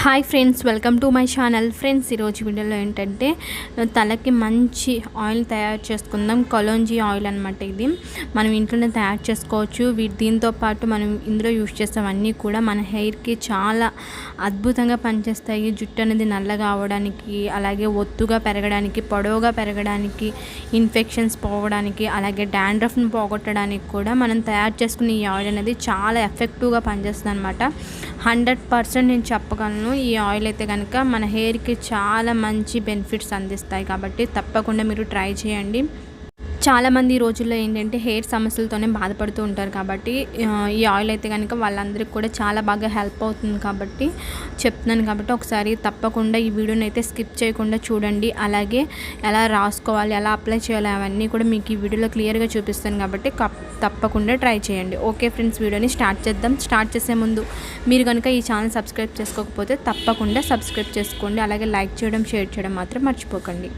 Hi friends, welcome to my channel. Friends, ఈరోజు వీడియోలో ఏంటంటే తలకి మంచి ఆయిల్ తయారు చేసుకుందాం. కలోంజీ ఆయిల్ అనమాట. ఇది మనం ఇంట్లోనే తయారు చేసుకోవచ్చు. దీంతో పాటు మనం ఇందులో యూజ్ చేసేవన్నీ కూడా మన హెయిర్కి చాలా అద్భుతంగా పనిచేస్తాయి. జుట్టు అనేది నల్లగా అవ్వడానికి, అలాగే ఒత్తుగా పెరగడానికి, పొడవుగా పెరగడానికి, ఇన్ఫెక్షన్స్ పోవడానికి, అలాగే డాండ్రఫ్ని పోగొట్టడానికి కూడా మనం తయారు చేసుకునే ఈ ఆయిల్ అనేది చాలా ఎఫెక్టివ్గా పనిచేస్తుంది అనమాట. 100% నేను చెప్పగలను. ఈ ఆయిల్ అయితే కనుక మన హెయిర్కి చాలా మంచి బెనిఫిట్స్ అందిస్తాయి. కాబట్టి తప్పకుండా మీరు ట్రై చేయండి. చాలామంది ఈ రోజుల్లో ఏంటంటే హెయిర్ సమస్యలతోనే బాధపడుతూ ఉంటారు. కాబట్టి ఈ ఆయిల్ అయితే కనుక వాళ్ళందరికీ కూడా చాలా బాగా హెల్ప్ అవుతుంది కాబట్టి చెప్తున్నాను. కాబట్టి ఒకసారి తప్పకుండా ఈ వీడియోని అయితే స్కిప్ చేయకుండా చూడండి. అలాగే ఎలా రాసుకోవాలి, ఎలా అప్లై చేయాలి అవన్నీ కూడా మీకు ఈ వీడియోలో క్లియర్గా చూపిస్తాను. కాబట్టి తప్పకుండా ట్రై చేయండి. ఓకే ఫ్రెండ్స్, వీడియోని స్టార్ట్ చేద్దాం. స్టార్ట్ చేసే ముందు మీరు కనుక ఈ ఛానల్ సబ్స్క్రైబ్ చేసుకోకపోతే తప్పకుండా సబ్స్క్రైబ్ చేసుకోండి. అలాగే లైక్ చేయడం, షేర్ చేయడం మాత్రం మర్చిపోకండి.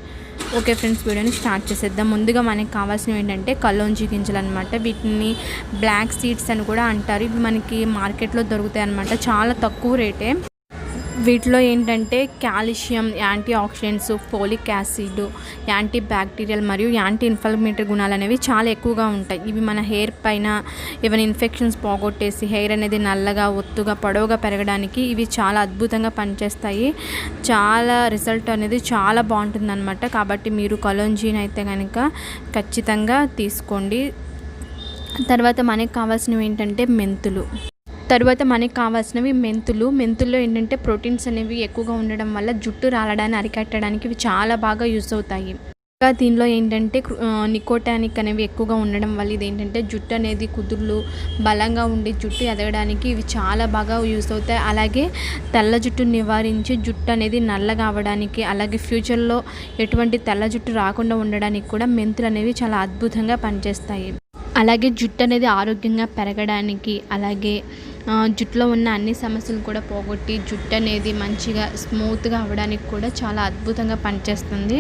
ఓకే ఫ్రెండ్స్, వీడియోని స్టార్ట్ చేసేద్దాం. ముందుగా మనకి కావాల్సినవి ఏంటంటే కలోంజీ గింజలు అనమాట. వీటిని బ్లాక్ సీడ్స్ అని కూడా అంటారు. ఇవి మనకి మార్కెట్లో దొరుకుతాయి అనమాట. చాలా తక్కువ రేటే. వీటిలో ఏంటంటే calcium, antioxidants, folic acid, antibacterial మరియు యాంటీ ఇన్ఫ్లమేటరీ గుణాలు అనేవి చాలా ఎక్కువగా ఉంటాయి. ఇవి మన హెయిర్ పైన ఏమైనా ఇన్ఫెక్షన్స్ పోగొట్టేసి హెయిర్ అనేది నల్లగా, ఒత్తుగా, పొడవుగా పెరగడానికి ఇవి చాలా అద్భుతంగా పనిచేస్తాయి. చాలా రిజల్ట్ అనేది చాలా బాగుంటుంది అనమాట. కాబట్టి మీరు కలోంజీని అయితే కనుక ఖచ్చితంగా తీసుకోండి. తర్వాత మనకి కావాల్సినవి ఏంటంటే మెంతులు. మెంతుల్లో ఏంటంటే ప్రోటీన్స్ అనేవి ఎక్కువగా ఉండడం వల్ల జుట్టు రాలడాన్ని అరికట్టడానికి ఇవి చాలా బాగా యూస్ అవుతాయి. ఇంకా దీనిలో ఏంటంటే నికోటానిక్ అనేవి ఎక్కువగా ఉండడం వల్ల ఇదేంటంటే జుట్టు అనేది కుదుళ్ళు బలంగా ఉండి జుట్టు ఎదగడానికి ఇవి చాలా బాగా యూస్ అవుతాయి. అలాగే తెల్ల జుట్టు నివారించి జుట్టు అనేది నల్లగా అవ్వడానికి, అలాగే ఫ్యూచర్లో ఎటువంటి తెల్ల జుట్టు రాకుండా ఉండడానికి కూడా మెంతులు అనేవి చాలా అద్భుతంగా పనిచేస్తాయి. అలాగే జుట్టు అనేది ఆరోగ్యంగా పెరగడానికి, అలాగే జుట్టులో ఉన్న అన్ని సమస్యలు కూడా పోగొట్టి జుట్టు అనేది మంచిగా స్మూత్గా అవ్వడానికి కూడా చాలా అద్భుతంగా పనిచేస్తుంది.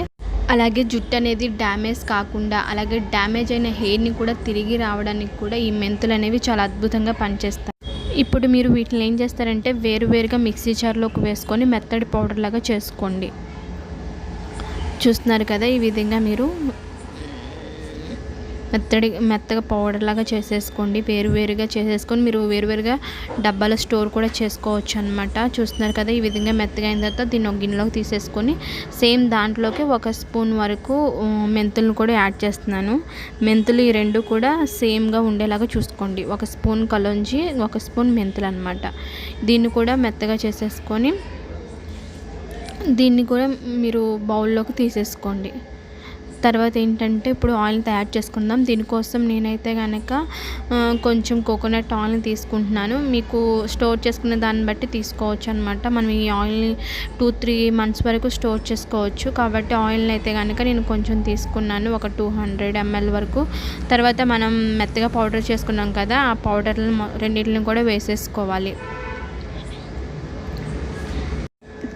అలాగే జుట్టు అనేది డ్యామేజ్ కాకుండా, అలాగే డ్యామేజ్ అయిన హెయిర్ని కూడా తిరిగి రావడానికి కూడా ఈ మెంతులు అనేవి చాలా అద్భుతంగా పనిచేస్తాయి. ఇప్పుడు మీరు వీటిని ఏం చేస్తారంటే వేరువేరుగా మిక్సీ జార్లోకి వేసుకొని మెత్తడి పౌడర్ లాగా చేసుకోండి. చూస్తున్నారు కదా, ఈ విధంగా మీరు మెత్తగా పౌడర్ లాగా చేసేసుకోండి. వేరువేరుగా చేసేసుకొని మీరు వేరువేరుగా డబ్బాలో స్టోర్ కూడా చేసుకోవచ్చు అనమాట. చూస్తున్నారు కదా, ఈ విధంగా మెత్తగా అయిన తర్వాత దీన్ని ఒక గిన్నెలోకి తీసేసుకొని సేమ్ దాంట్లోకి 1 స్పూన్ వరకు మెంతులను కూడా యాడ్ చేస్తున్నాను. మెంతులు ఈ రెండు కూడా సేమ్గా ఉండేలాగా చూసుకోండి. 1 స్పూన్ కలోంజీ, 1 స్పూన్ మెంతులు అనమాట. దీన్ని కూడా మెత్తగా చేసేసుకొని దీన్ని కూడా మీరు బౌల్లోకి తీసేసుకోండి. తర్వాత ఏంటంటే ఇప్పుడు ఆయిల్ తయారు చేసుకుందాం. దీనికోసం నేనైతే కనుక కొంచెం కోకోనట్ ఆయిల్ని తీసుకుంటున్నాను. మీకు స్టోర్ చేసుకునే దాన్ని బట్టి తీసుకోవచ్చు అనమాట. మనం ఈ ఆయిల్ని 2-3 months వరకు స్టోర్ చేసుకోవచ్చు. కాబట్టి ఆయిల్ని అయితే కనుక నేను కొంచెం తీసుకున్నాను, ఒక 200 ml వరకు. తర్వాత మనం మెత్తగా పౌడర్ చేసుకున్నాం కదా, ఆ పౌడర్లను రెండింటిని కూడా వేసేసుకోవాలి.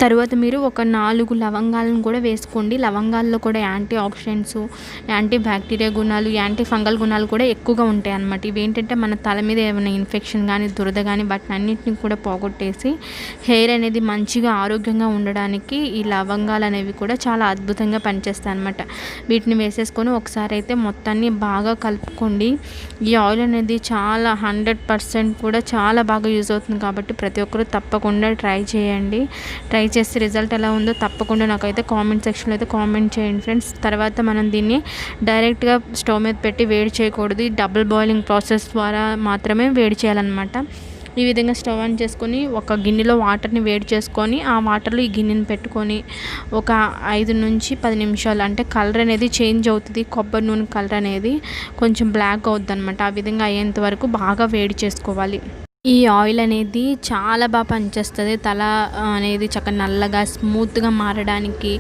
తర్వాత మీరు ఒక 4 లవంగాలను కూడా వేసుకోండి. లవంగాల్లో కూడా యాంటీ ఆక్సిడెంట్స్, యాంటీ బ్యాక్టీరియా గుణాలు, యాంటీ ఫంగల్ గుణాలు కూడా ఎక్కువగా ఉంటాయి అన్నమాట. ఇవేంటంటే మన తల మీద ఏమైనా ఇన్ఫెక్షన్ కానీ, దురద కానీ వాటిని అన్నింటిని కూడా పోగొట్టేసి హెయిర్ అనేది మంచిగా ఆరోగ్యంగా ఉండడానికి ఈ లవంగాలు అనేవి కూడా చాలా అద్భుతంగా పనిచేస్తాయి అన్నమాట. వీటిని వేసేసుకొని ఒకసారి అయితే మొత్తాన్ని బాగా కలుపుకోండి. ఈ ఆయిల్ అనేది చాలా 100% కూడా చాలా బాగా యూజ్ అవుతుంది. కాబట్టి ప్రతి ఒక్కరూ తప్పకుండా ట్రై చేయండి. ట్రై చేసి రిజల్ట్ ఎలా ఉందో తప్పకుండా నాకైతే కామెంట్ సెక్షన్లో అయితే కామెంట్ చేయండి ఫ్రెండ్స్. తర్వాత మనం దీన్ని డైరెక్ట్గా స్టవ్ మీద పెట్టి వేడి చేయకూడదు. డబుల్ బాయిలింగ్ ప్రాసెస్ ద్వారా మాత్రమే వేడి చేయాలన్నమాట. ఈ విధంగా స్టవ్ ఆన్ చేసుకొని ఒక గిన్నెలో వాటర్ని వేడి చేసుకొని ఆ వాటర్లో ఈ గిన్నెని పెట్టుకొని ఒక 5 నుంచి 10 నిమిషాలు, అంటే కలర్ అనేది చేంజ్ అవుతుంది. కొబ్బరి నూనె కలర్ అనేది కొంచెం బ్లాక్ అవుతుంది అనమాట. ఆ విధంగా అయ్యేంత వరకు బాగా వేడి చేసుకోవాలి. ఈ ఆయిల్ అనేది చాలా బాగా పనిచేస్తుంది. తల అనేది చక్కగా నల్లగా స్మూత్గా మారడానికి,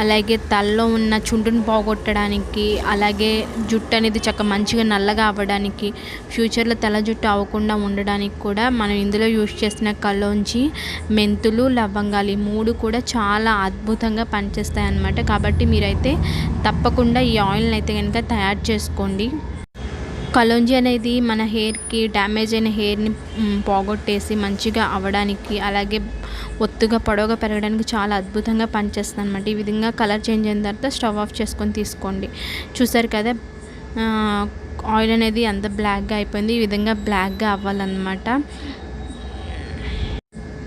అలాగే తలలో ఉన్న చుండ్రుని పోగొట్టడానికి, అలాగే జుట్టు అనేది చక్కగా మంచిగా నల్లగా అవ్వడానికి, ఫ్యూచర్లో తెల్ల జుట్టు అవ్వకుండా ఉండడానికి కూడా మనం ఇందులో యూజ్ చేసిన కలోంజీ, మెంతులు, లవంగాలు ఈ 3 కూడా చాలా అద్భుతంగా పనిచేస్తాయి అన్నమాట. కాబట్టి మీరైతే తప్పకుండా ఈ ఆయిల్ని అయితే కనుక తయారు చేసుకోండి. కలోంజీ అనేది మన హెయిర్కి డ్యామేజ్ అయిన హెయిర్ని పోగొట్టేసి మంచిగా అవ్వడానికి, అలాగే ఒత్తుగా పొడవుగా పెరగడానికి చాలా అద్భుతంగా పనిచేస్తుంది అనమాట. ఈ విధంగా కలర్ చేంజ్ అయిన తర్వాత స్టవ్ ఆఫ్ చేసుకొని తీసుకోండి. చూసారు కదా ఆయిల్ అనేది అంత బ్లాక్గా అయిపోయింది. ఈ విధంగా బ్లాక్గా అవ్వాలన్నమాట.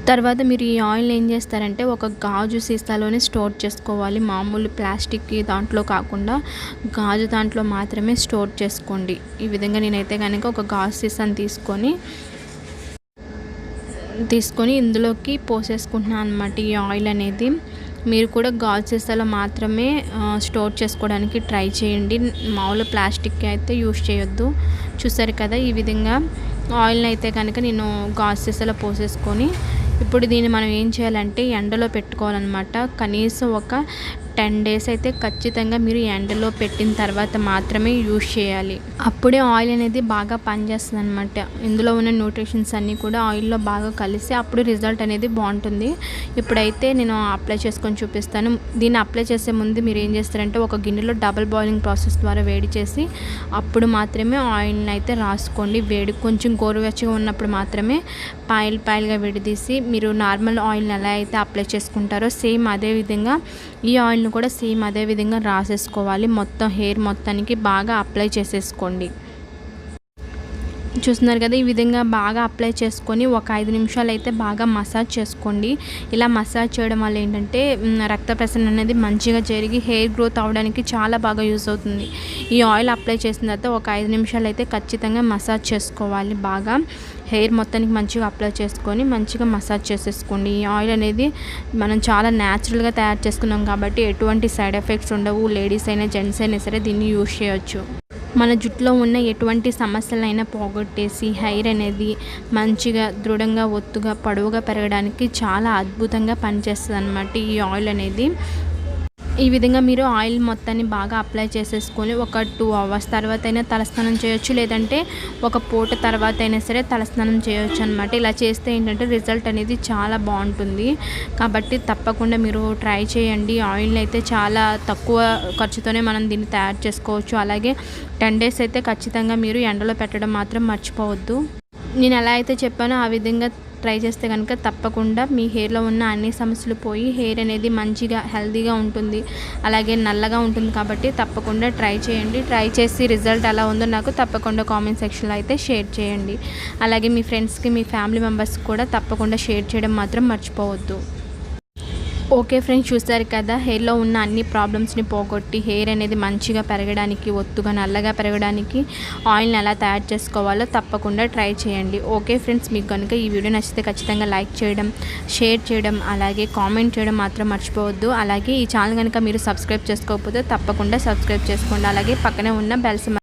తర్వాత మీరు ఈ ఆయిల్ ఏం చేస్తారంటే ఒక గాజు సీసాలోనే స్టోర్ చేసుకోవాలి. మామూలు ప్లాస్టిక్ దాంట్లో కాకుండా గాజు దాంట్లో మాత్రమే స్టోర్ చేసుకోండి. ఈ విధంగా నేనైతే కనుక ఒక గాజు సీసాని తీసుకొని ఇందులోకి పోసేసుకుంటున్నాను అనమాట ఈ ఆయిల్ అనేది. మీరు కూడా గాజు సీసాలో మాత్రమే స్టోర్ చేసుకోవడానికి ట్రై చేయండి. మామూలు ప్లాస్టిక్ అయితే యూజ్ చేయొద్దు. చూసారు కదా ఈ విధంగా ఆయిల్ని అయితే కనుక నేను గాజు సీసాలో పోసేసుకొని ఇప్పుడు దీన్ని మనం ఏం చేయాలంటే ఎండలో పెట్టుకోవాలన్నమాట. కనీసం ఒక 10 days అయితే ఖచ్చితంగా మీరు ఎండలో పెట్టిన తర్వాత మాత్రమే యూజ్ చేయాలి. అప్పుడే ఆయిల్ అనేది బాగా పనిచేస్తుంది అనమాట. ఇందులో ఉన్న న్యూట్రిషన్స్ అన్నీ కూడా ఆయిల్లో బాగా కలిసి అప్పుడు రిజల్ట్ అనేది బాగుంటుంది. ఇప్పుడైతే నేను అప్లై చేసుకొని చూపిస్తాను. దీన్ని అప్లై చేసే ముందు మీరు ఏం చేస్తారంటే ఒక గిన్నెలో డబుల్ బాయిలింగ్ ప్రాసెస్ ద్వారా వేడి చేసి అప్పుడు మాత్రమే ఆయిల్ని అయితే రాసుకోండి. వేడి కొంచెం గోరువెచ్చగా ఉన్నప్పుడు మాత్రమే పాయలుగా విడదీసి మీరు నార్మల్ ఆయిల్ని ఎలా అయితే అప్లై చేసుకుంటారో సేమ్ అదే విధంగా ఈ ఆయిల్ని కూడా సేమ్ అదే విధంగా రాసేసుకోవాలి. మొత్తం హెయిర్ మొత్తానికి బాగా అప్లై చేసేసుకోండి. చూస్తున్నారు కదా ఈ విధంగా బాగా అప్లై చేసుకొని ఒక 5 నిమిషాలు అయితే బాగా మసాజ్ చేసుకోండి. ఇలా మసాజ్ చేయడం వల్ల ఏంటంటే రక్త ప్రసరణ అనేది మంచిగా జరిగి హెయిర్ గ్రోత్ అవడానికి చాలా బాగా యూజ్ అవుతుంది. ఈ ఆయిల్ అప్లై చేసిన తర్వాత ఒక 5 నిమిషాలు అయితే ఖచ్చితంగా మసాజ్ చేసుకోవాలి. బాగా హెయిర్ మొత్తానికి మంచిగా అప్లై చేసుకొని మంచిగా మసాజ్ చేసేసుకోండి. ఈ ఆయిల్ అనేది మనం చాలా న్యాచురల్గా తయారు చేసుకున్నాం కాబట్టి ఎటువంటి సైడ్ ఎఫెక్ట్స్ ఉండవు. లేడీస్ అయినా జెంట్స్ అయినా సరే దీన్ని యూజ్ చేయొచ్చు. మన జుట్టులో ఉన్న ఎటువంటి సమస్యలైనా పోగొట్టేసి హెయిర్ అనేది మంచిగా దృఢంగా ఒత్తుగా పొడవుగా పెరగడానికి చాలా అద్భుతంగా పనిచేస్తుంది అన్నమాట ఈ ఆయిల్ అనేది. ఈ విధంగా మీరు ఆయిల్ మొత్తాన్ని బాగా అప్లై చేసేసుకొని ఒక 2 hours తర్వాత అయినా తలస్నానం చేయొచ్చు, లేదంటే ఒక పూట తర్వాత అయినా సరే తలస్నానం చేయొచ్చు అనమాట. ఇలా చేస్తే ఏంటంటే రిజల్ట్ అనేది చాలా బాగుంటుంది. కాబట్టి తప్పకుండా మీరు ట్రై చేయండి. ఆయిల్ని అయితే చాలా తక్కువ ఖర్చుతోనే మనం దీన్ని తయారు చేసుకోవచ్చు. అలాగే 10 days అయితే ఖచ్చితంగా మీరు ఎండలో పెట్టడం మాత్రం మర్చిపోవద్దు. నేను ఎలా అయితే చెప్పానో ఆ విధంగా ట్రై చేస్తే కనుక తప్పకుండా మీ హెయిర్లో ఉన్న అన్ని సమస్యలు పోయి హెయిర్ అనేది మంచిగా హెల్తీగా ఉంటుంది, అలాగే నల్లగా ఉంటుంది. కాబట్టి తప్పకుండా ట్రై చేయండి. ట్రై చేసి రిజల్ట్ ఎలా ఉందో నాకు తప్పకుండా కామెంట్ సెక్షన్లో అయితే షేర్ చేయండి. అలాగే మీ ఫ్రెండ్స్కి మీ ఫ్యామిలీ మెంబర్స్కి కూడా తప్పకుండా షేర్ చేయడం మాత్రం మర్చిపోవద్దు. ఓకే ఫ్రెండ్స్, చూస్తారు కదా హెయిర్లో ఉన్న అన్ని ప్రాబ్లమ్స్ని పోగొట్టి హెయిర్ అనేది మంచిగా పెరగడానికి, ఒత్తుగా నల్లగా పెరగడానికి ఆయిల్ని ఎలా తయారు చేసుకోవాలో తప్పకుండా ట్రై చేయండి. ఓకే ఫ్రెండ్స్, మీకు కనుక ఈ వీడియో నచ్చితే ఖచ్చితంగా లైక్ చేయడం, షేర్ చేయడం, అలాగే కామెంట్ చేయడం మాత్రం మర్చిపోవద్దు. అలాగే ఈ ఛానల్ కనుక మీరు సబ్స్క్రైబ్ చేసుకోకపోతే తప్పకుండా సబ్స్క్రైబ్ చేసుకోండి. అలాగే పక్కనే ఉన్న బెల్ సింబల్